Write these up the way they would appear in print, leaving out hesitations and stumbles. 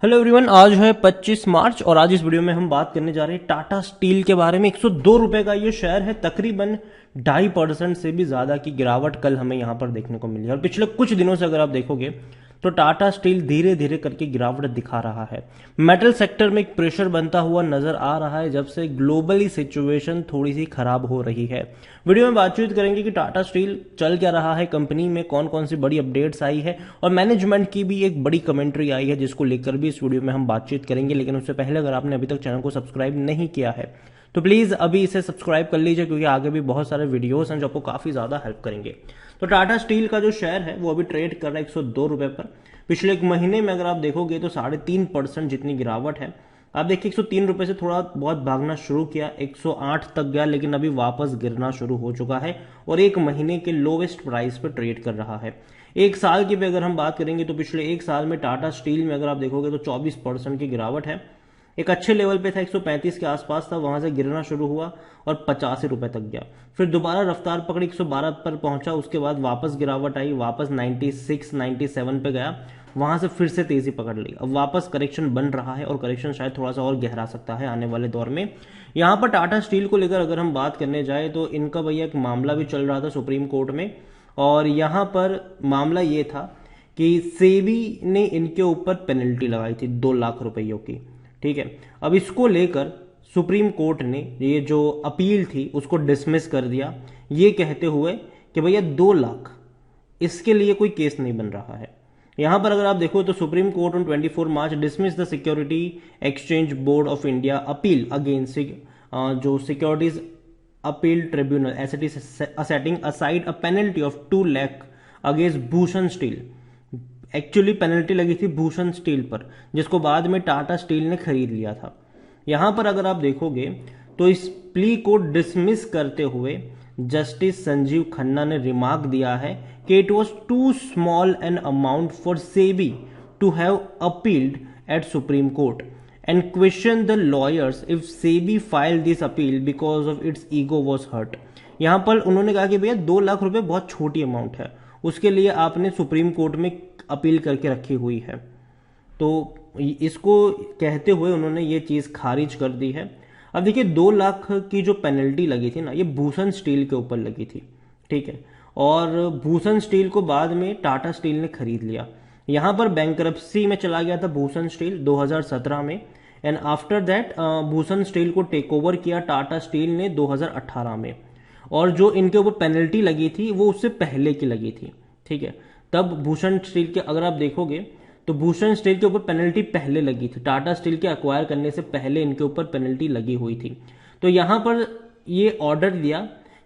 Hello everyone, आज है 25 मार्च और आज इस वीडियो में हम बात करने जा रहे हैं टाटा स्टील के बारे में। 102 रुपए का ये शेयर है, तकरीबन 2.5% से भी ज्यादा की गिरावट कल हमें यहां पर देखने को मिली है। और पिछले कुछ दिनों से अगर आप देखोगे तो टाटा स्टील धीरे धीरे करके गिरावट दिखा रहा है। मेटल सेक्टर में एक प्रेशर बनता हुआ नजर आ रहा है जब से ग्लोबली सिचुएशन थोड़ी सी खराब हो रही है। वीडियो में बातचीत करेंगे कि टाटा स्टील चल क्या रहा है, कंपनी में कौन कौन सी बड़ी अपडेट्स आई है और मैनेजमेंट की भी एक बड़ी कमेंट्री आई है जिसको लेकर भी इस वीडियो में हम बातचीत करेंगे। लेकिन उससे पहले अगर आपने अभी तक चैनल को सब्सक्राइब नहीं किया है तो प्लीज अभी इसे सब्सक्राइब कर लीजिए, क्योंकि आगे भी बहुत सारे वीडियोस हैं जो आपको काफी ज्यादा हेल्प करेंगे। तो टाटा स्टील का जो शेयर है वो अभी ट्रेड कर रहा है 102 रुपए पर। पिछले एक महीने में अगर आप देखोगे तो 3.5% जितनी गिरावट है। आप देखिए 103 रुपए से थोड़ा बहुत भागना शुरू किया, 108 तक गया, लेकिन अभी वापस गिरना शुरू हो चुका है और एक महीने के लोवेस्ट प्राइस पर ट्रेड कर रहा है। एक साल की भी अगर हम बात करेंगे तो पिछले एक साल में टाटा स्टील में अगर आप देखोगे तो 24% की गिरावट है। एक अच्छे लेवल पे था, 135 के आसपास था, वहां से गिरना शुरू हुआ और 85 रुपए तक गया। फिर दोबारा रफ्तार पकड़ी, 112 पर पहुंचा, उसके बाद वापस गिरावट आई, वापस 96 97 पे गया, वहां से फिर से तेजी पकड़ ली। अब वापस करेक्शन बन रहा है और करेक्शन शायद थोड़ा सा और गहरा सकता है आने वाले दौर में। यहां पर टाटा स्टील को लेकर अगर हम बात करने जाए तो इनका भैया एक मामला भी चल रहा था सुप्रीम कोर्ट में, और यहां पर मामला ये था कि सेबी ने इनके ऊपर पेनल्टी लगाई थी 2 लाख रुपयों की। ठीक है, अब इसको लेकर सुप्रीम कोर्ट ने ये जो अपील थी उसको डिसमिस कर दिया, ये कहते हुए कि भैया 2 लाख इसके लिए कोई केस नहीं बन रहा है। यहां पर अगर आप देखो तो Supreme Court on 24 March dismiss the security exchange board of India appeal against जो securities appeal tribunal ST setting aside a penalty of 2 lakh against Bhushan steel. Actually penalty लगी थी भूषण स्टील पर, जिसको बाद में टाटा स्टील ने खरीद लिया था। यहां पर अगर आप देखोगे तो इस प्ली को डिसमिस करते हुए जस्टिस संजीव खन्ना ने रिमार्क दिया है कि it was too small an amount for SEBI to have appealed at Supreme Court and question the lawyers if SEBI file this appeal because of its ego was hurt. यहां पर उन्होंने कहा कि भैया 2 लाख रुपए बहुत छोटी अमाउंट है, उसके लिए आपने सुप्रीम कोर्ट में अपील करके रखी हुई है। तो इसको कहते हुए उन्होंने ये चीज खारिज कर दी है। अब देखिए 2 लाख की जो पेनल्टी लगी थी ना, ये भूषण स्टील के ऊपर लगी थी। ठीक है, और भूषण स्टील को बाद में टाटा स्टील ने खरीद लिया। यहां पर बैंकरप्सी में चला गया था भूषण स्टील 2017 में, and after that Bhushan steel को टेक ओवर किया टाटा स्टील ने 2018 में। और जो इनके ऊपर पेनल्टी लगी थी वो उससे पहले की लगी थी। ठीक है, तब भूषण स्टील के अगर आप देखोगे तो भूषण स्टील के ऊपर पेनल्टी पहले लगी थी, टाटा स्टील के अक्वायर करने से पहले इनके ऊपर पेनल्टी लगी हुई थी। तो यहां पर ये ऑर्डर दिया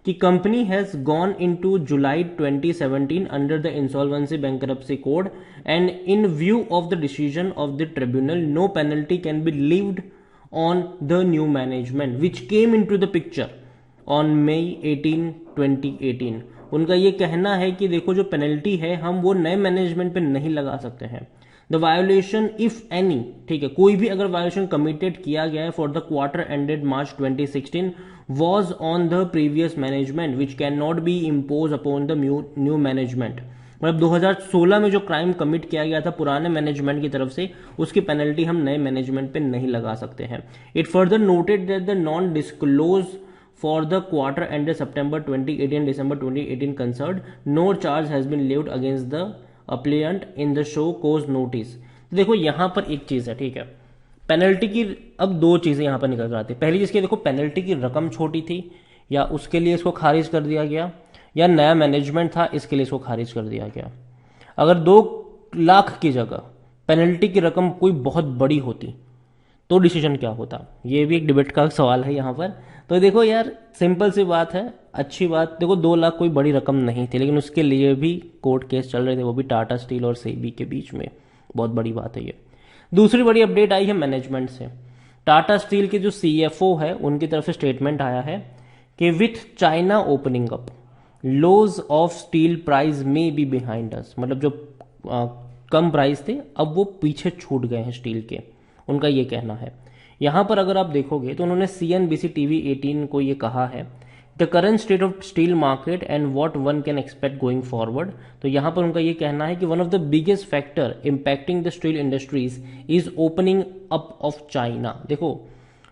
कि company has gone into July 2017 under the insolvency bankruptcy code and in view of the decision of the tribunal no penalty can be levied on the new management which came into the picture on May 18 2018। उनका ये कहना है कि देखो जो penalty है हम वो नए मैनेजमेंट पे नहीं लगा सकते हैं। द वायोलेशन इफ एनी, ठीक है, कोई भी अगर वायोलेशन कमिटेड किया गया है for the quarter ended March 2016 was on the previous management which can not be impose upon the new management. मतलब 2016 में जो क्राइम कमिट किया गया था पुराने मैनेजमेंट की तरफ से, उसकी पेनल्टी हम नए मैनेजमेंट पे नहीं लगा सकते हैं। It further noted that the non disclose for the quarter ended September 2018 December 2018 concerned, no charge has been levied against the applicant in the show cause notice। देखो यहां पर एक चीज है, ठीक है, पेनल्टी की अब 2 चीजें यहां पर निकल कर आती है। पहली चीज की देखो पेनल्टी की रकम छोटी थी या उसके लिए इसको खारिज कर दिया गया, या नया मैनेजमेंट था इसके लिए इसको खारिज कर दिया गया। अगर 2 लाख की जगह पेनल्टी की रकम कोई बहुत बड़ी होती तो डिसीजन क्या होता, ये भी एक डिबेट का सवाल है यहां पर। तो देखो यार सिंपल सी बात है, अच्छी बात, देखो 2 लाख कोई बड़ी रकम नहीं थी, लेकिन उसके लिए भी कोर्ट केस चल रहे थे, वो भी टाटा स्टील और सेबी के बीच में। बहुत बड़ी बात है ये। दूसरी बड़ी अपडेट आई है मैनेजमेंट से। टाटा स्टील के जो सीएफओ है उनकी तरफ से स्टेटमेंट आया है कि with China opening up lows of steel price may be behind us. मतलब जो कम प्राइस थे अब वो पीछे छूट गए हैं स्टील के, उनका ये कहना है। यहां पर अगर आप देखोगे तो उन्होंने CNBC TV 18 को ये कहा है the current state of steel market and what one can expect going forward. तो यहाँ पर उनका ये कहना है कि one of the biggest factor impacting the steel industries is opening up of China. देखो,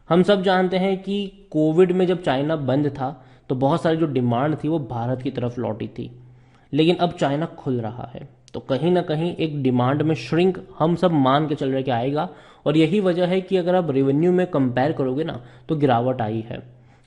हम सब जानते हैं कि कोविड में जब चाइना बंद था तो बहुत सारी जो डिमांड थी वो भारत की तरफ लौटी थी, लेकिन अब चाइना खुल रहा है तो कहीं ना कहीं एक डिमांड में श्रिंक हम सब मान के चल रहे कि आएगा। और यही वजह है कि अगर आप रेवेन्यू में कंपेयर करोगे ना तो गिरावट आई है।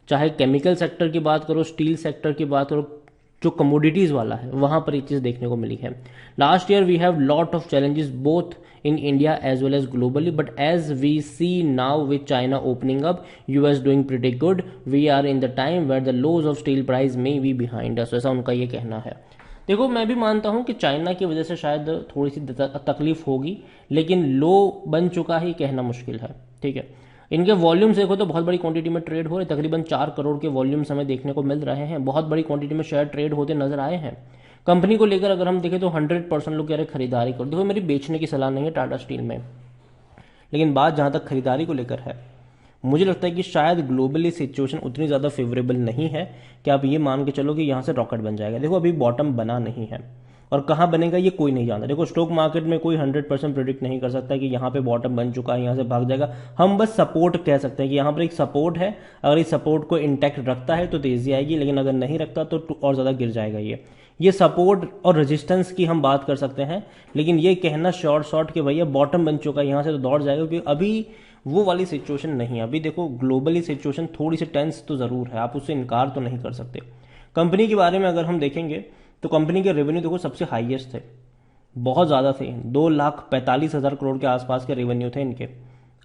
चाहे केमिकल सेक्टर की बात करो, स्टील सेक्टर की बात करो, जो कमोडिटीज वाला है वहां पर ये चीज देखने को मिली है। Last year we have lot of challenges both in India as well as globally, but as we see now with China opening up, US doing pretty good, we are in the time where the lows of steel price may be behind us। ऐसा उनका ये कहना है। देखो, मैं भी मानता हूं कि चाइना की वजह से शायद थोड़ी सी तकलीफ होगी, लेकिन लो बन चुका ही कहना मुश्किल है। ठीक है, इनके वॉल्यूम्स देखो तो बहुत बड़ी क्वांटिटी में ट्रेड हो रहे, तकरीबन 4 करोड़ के वॉल्यूम्स हमें देखने को मिल रहे हैं। बहुत बड़ी क्वांटिटी में शेयर ट्रेड होते नजर आए हैं। कंपनी को लेकर अगर हम देखें तो 100% लोग कह रहे खरीदारी करो। देखो, मेरी बेचने की सलाह नहीं है टाटा स्टील में, लेकिन बात जहां तक खरीदारी को लेकर है, मुझे लगता है कि शायद ग्लोबली सिचुएशन उतनी ज़्यादा फेवरेबल नहीं है कि आप ये मान के चलो कि यहाँ से रॉकेट बन जाएगा। देखो, अभी बॉटम बना नहीं है और कहाँ बनेगा ये कोई नहीं जानता। देखो, स्टॉक मार्केट में कोई 100% प्रिडिक्ट नहीं कर सकता कि यहाँ पे बॉटम बन चुका है, यहाँ से भाग जाएगा। हम बस सपोर्ट कह सकते हैं कि यहाँ पर एक सपोर्ट है, अगर इस सपोर्ट को इंटैक्ट रखता है तो तेजी आएगी, लेकिन अगर नहीं रखता तो और ज़्यादा गिर जाएगा। ये सपोर्ट और रेजिस्टेंस की हम बात कर सकते हैं, लेकिन ये कहना शॉर्ट कि भैया बॉटम बन चुका है यहाँ से तो दौड़ जाएगा, क्योंकि अभी वो वाली सिचुएशन नहीं है। अभी देखो, ग्लोबली सिचुएशन थोड़ी सी टेंस तो ज़रूर है, आप उससे इनकार तो नहीं कर सकते। कंपनी के बारे में अगर हम देखेंगे तो कंपनी के रेवेन्यू देखो सबसे हाईएस्ट थे, बहुत ज़्यादा थे, 2,45,000 करोड़ के आसपास के रेवेन्यू थे इनके।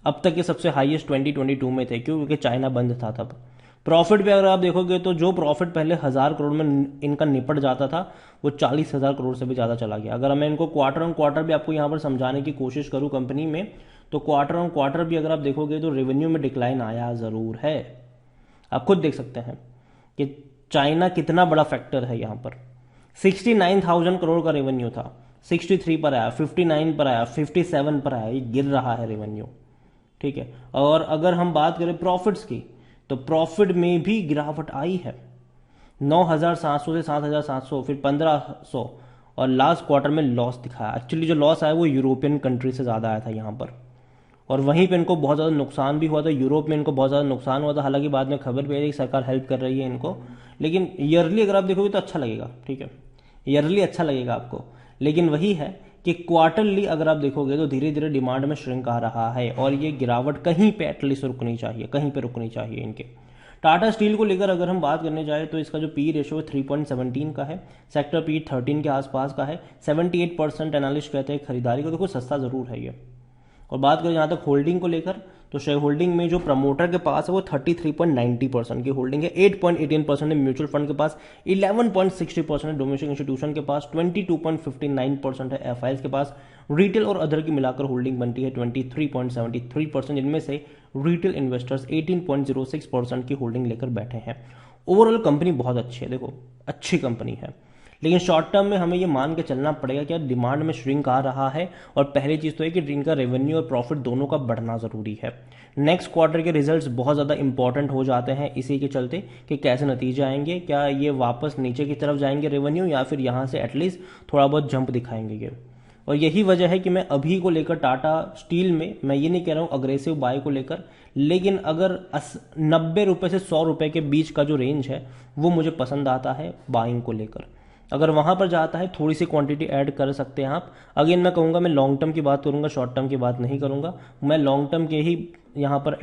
अब तक ये सबसे हाईएस्ट 2022 में थे, क्यों? क्योंकि चाइना बंद था तब। प्रॉफिट पे अगर आप देखोगे तो जो प्रॉफिट पहले 1,000 करोड़ में इनका निपट जाता था वो 40,000 करोड़ से भी ज़्यादा चला गया। अगर मैं इनको क्वार्टर ऑन क्वार्टर भी आपको यहाँ पर समझाने की कोशिश करूँ कंपनी में, तो क्वार्टर ऑन क्वार्टर भी अगर आप देखोगे तो रेवेन्यू में डिक्लाइन आया ज़रूर है। आप खुद देख सकते हैं कि चाइना कितना बड़ा फैक्टर है यहाँ पर। 69,000 करोड़ का रेवेन्यू था, 63 पर आया, 59 पर आया, 57 पर आया, ये गिर रहा है रेवेन्यू। ठीक है, और अगर हम बात करें प्रॉफिट्स की तो प्रॉफिट में भी गिरावट आई है, 9,700 से 7,700, फिर 1,500, और लास्ट क्वार्टर में लॉस दिखाया। एक्चुअली जो लॉस आया वो यूरोपियन कंट्री से ज़्यादा आया था यहाँ पर, और वहीं पे इनको बहुत ज़्यादा नुकसान भी हुआ था। यूरोप में इनको बहुत ज़्यादा नुकसान हुआ था, हालांकि बाद में खबर भी आई कि सरकार हेल्प कर रही है इनको, लेकिन ईयरली अगर आप देखोगे तो अच्छा लगेगा। ठीक है, ईयरली अच्छा लगेगा आपको, लेकिन वही है कि क्वार्टरली अगर आप देखोगे तो धीरे धीरे डिमांड में श्रिंक आ रहा है, और ये गिरावट कहीं पे एटलीस्ट रुकनी चाहिए, कहीं पे रुकनी चाहिए इनके। टाटा स्टील को लेकर अगर हम बात करने जाए तो इसका जो पी रेशियो 3.17 का है, सेक्टर पी 13 के आसपास का है। 78% एनालिस्ट कहते हैं खरीदारी को। देखो, सस्ता जरूर है ये। और बात करें जहाँ तक होल्डिंग को लेकर तो शेयर होल्डिंग में जो प्रमोटर के पास है वो 33.90% की होल्डिंग है, 8.18% है म्यूचुअल फंड के पास, 11.60% है डोमेस्टिक इंस्टीट्यूशन के पास, 22.59% है एफआईएस के पास। रिटेल और अदर की मिलाकर होल्डिंग बनती है 23.73%, जिनमें से रिटेल इन्वेस्टर्स 18.06% की होल्डिंग लेकर बैठे हैं। ओवरऑल कंपनी बहुत अच्छी है, देखो अच्छी कंपनी है, लेकिन शॉर्ट टर्म में हमें ये मान के चलना पड़ेगा कि डिमांड में श्रिंक आ रहा है, और पहली चीज़ तो है कि इनका रेवेन्यू और प्रॉफिट दोनों का बढ़ना ज़रूरी है। नेक्स्ट क्वार्टर के रिजल्ट्स बहुत ज़्यादा इंपॉर्टेंट हो जाते हैं इसी के चलते कि कैसे नतीजे आएंगे, क्या ये वापस नीचे की तरफ जाएंगे रेवेन्यू, या फिर यहाँ से एटलीस्ट थोड़ा बहुत जंप दिखाएंगे ये। और यही वजह है कि मैं अभी को लेकर टाटा स्टील में, मैं ये नहीं कह रहा हूँ अग्रेसिव बाय को लेकर, लेकिन अगर 90 रुपये से 100 रुपये के बीच का जो रेंज है वो मुझे पसंद आता है बाइंग को लेकर। अगर वहां पर जाता है थोड़ी सी क्वांटिटी ऐड कर सकते हैं आप। अगेन मैं कहूँगा, मैं लॉन्ग टर्म की बात करूँगा, शॉर्ट टर्म की बात नहीं करूँगा। मैं लॉन्ग टर्म के ही यहाँ पर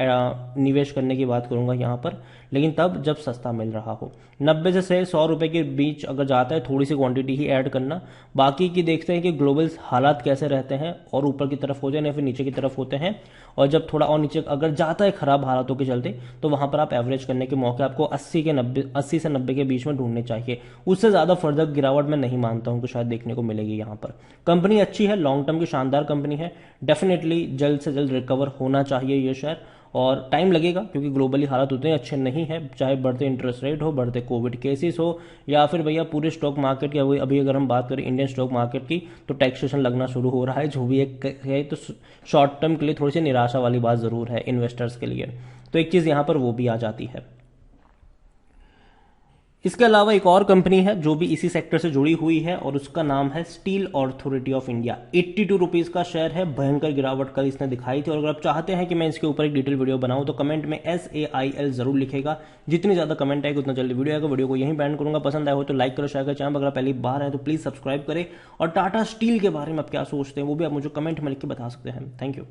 निवेश करने की बात करूँगा यहाँ पर, लेकिन तब जब सस्ता मिल रहा हो। 90 से 100 रुपये के बीच अगर जाता है थोड़ी सी क्वांटिटी ही ऐड करना। बाकी की देखते हैं कि ग्लोबल हालात कैसे रहते हैं, और ऊपर की तरफ हो जाए या फिर नीचे की तरफ होते हैं, और जब थोड़ा और नीचे अगर जाता है खराब हालातों के चलते तो वहां पर आप एवरेज करने के मौके आपको 80 से 90 के बीच में ढूंढने चाहिए। उससे ज़्यादा फर्दर गिरावट मैं नहीं मानता हूं कि शायद देखने को मिलेगी यहाँ पर। कंपनी अच्छी है, लॉन्ग टर्म की शानदार कंपनी है, डेफिनेटली जल्द से जल्द रिकवर होना चाहिए ये शेयर, और टाइम लगेगा क्योंकि ग्लोबली हालात उतने अच्छे नहीं है, चाहे बढ़ते इंटरेस्ट रेट हो, बढ़ते कोविड केसेस हो, या फिर भैया पूरे स्टॉक मार्केट की अभी अगर हम बात करें इंडियन स्टॉक मार्केट की तो टैक्सेशन लगना शुरू हो रहा है, जो भी एक है। तो शॉर्ट टर्म के लिए थोड़ी सी निराशा वाली बात ज़रूर है इन्वेस्टर्स के लिए, तो एक चीज़ यहाँ पर वो भी आ जाती है। इसके अलावा एक और कंपनी है जो भी इसी सेक्टर से जुड़ी हुई है और उसका नाम है steel authority of India. 82 rupees का शेयर है, भयंकर गिरावट कल इसने दिखाई थी। और अगर आप चाहते हैं कि मैं इसके ऊपर एक डिटेल वीडियो बनाऊं तो कमेंट में SAIL जरूर लिखेगा। जितनी ज़्यादा कमेंट आएगी उतना जल्दी वीडियो आएगा। वीडियो को यहीं बैंड करूंगा। पसंद आया हो तो लाइक करो, शेयर करो। चैनल अगर पहली बार है तो प्लीज़ सब्सक्राइब करें। और टाटा स्टील के बारे में आप क्या सोचते हैं वो भी आप मुझे कमेंट में लिख के बता सकते हैं। Thank you.